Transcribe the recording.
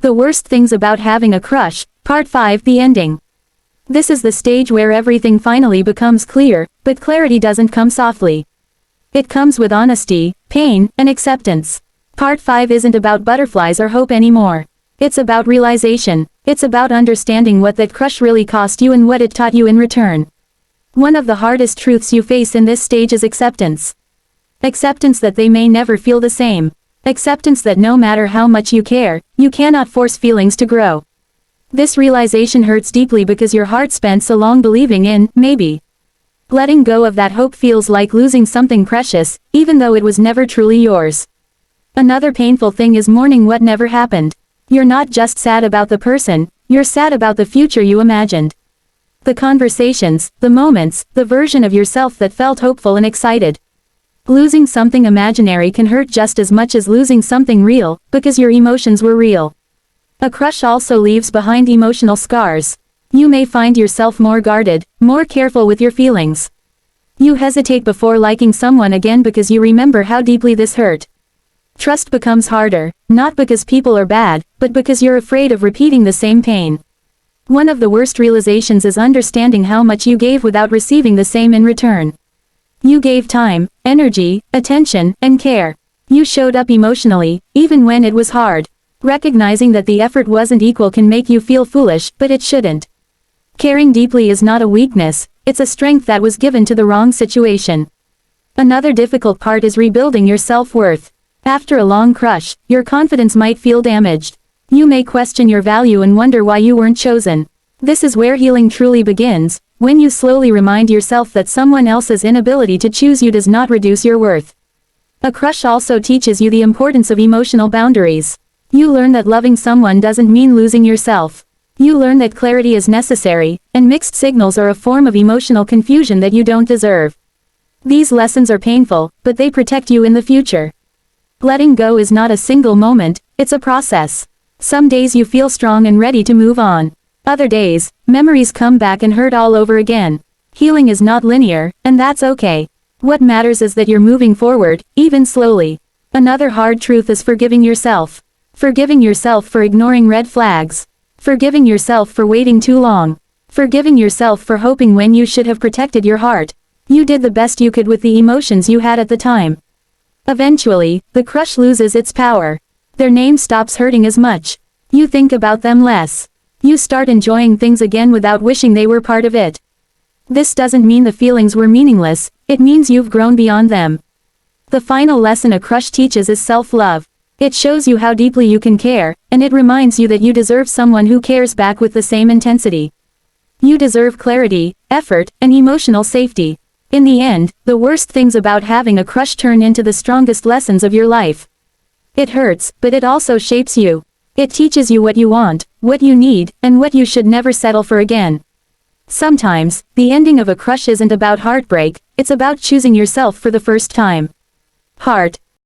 The worst things about having a crush, Part 5, the ending. This is the stage where everything finally becomes clear, but clarity doesn't come softly. It comes with honesty, pain, and acceptance. Part 5 isn't about butterflies or hope anymore. It's about realization. It's about understanding what that crush really cost you and what it taught you in return. One of the hardest truths you face in this stage is acceptance. Acceptance that they may never feel the same. Acceptance that no matter how much you care, you cannot force feelings to grow. This realization hurts deeply because your heart spent so long believing in, maybe. Letting go of that hope feels like losing something precious, even though it was never truly yours. Another painful thing is mourning what never happened. You're not just sad about the person, you're sad about the future you imagined. The conversations, the moments, the version of yourself that felt hopeful and excited. Losing something imaginary can hurt just as much as losing something real, because your emotions were real. A crush also leaves behind emotional scars. You may find yourself more guarded, more careful with your feelings. You hesitate before liking someone again because you remember how deeply this hurt. Trust becomes harder, not because people are bad, but because you're afraid of repeating the same pain. One of the worst realizations is understanding how much you gave without receiving the same in return. You gave time, energy, attention, and care. You showed up emotionally, even when it was hard. Recognizing that the effort wasn't equal can make you feel foolish, but it shouldn't. Caring deeply is not a weakness, it's a strength that was given to the wrong situation. Another difficult part is rebuilding your self-worth. After a long crush, your confidence might feel damaged. You may question your value and wonder why you weren't chosen. This is where healing truly begins, when you slowly remind yourself that someone else's inability to choose you does not reduce your worth. A crush also teaches you the importance of emotional boundaries. You learn that loving someone doesn't mean losing yourself. You learn that clarity is necessary, and mixed signals are a form of emotional confusion that you don't deserve. These lessons are painful, but they protect you in the future. Letting go is not a single moment, it's a process. Some days you feel strong and ready to move on. Other days, memories come back and hurt all over again. Healing is not linear, and that's okay. What matters is that you're moving forward, even slowly. Another hard truth is forgiving yourself. Forgiving yourself for ignoring red flags. Forgiving yourself for waiting too long. Forgiving yourself for hoping when you should have protected your heart. You did the best you could with the emotions you had at the time. Eventually, the crush loses its power. Their name stops hurting as much. You think about them less. You start enjoying things again without wishing they were part of it. This doesn't mean the feelings were meaningless, it means you've grown beyond them. The final lesson a crush teaches is self-love. It shows you how deeply you can care, and it reminds you that you deserve someone who cares back with the same intensity. You deserve clarity, effort, and emotional safety. In the end, the worst things about having a crush turn into the strongest lessons of your life. It hurts, but it also shapes you. It teaches you what you want, what you need, and what you should never settle for again. Sometimes, the ending of a crush isn't about heartbreak, it's about choosing yourself for the first time. Heart,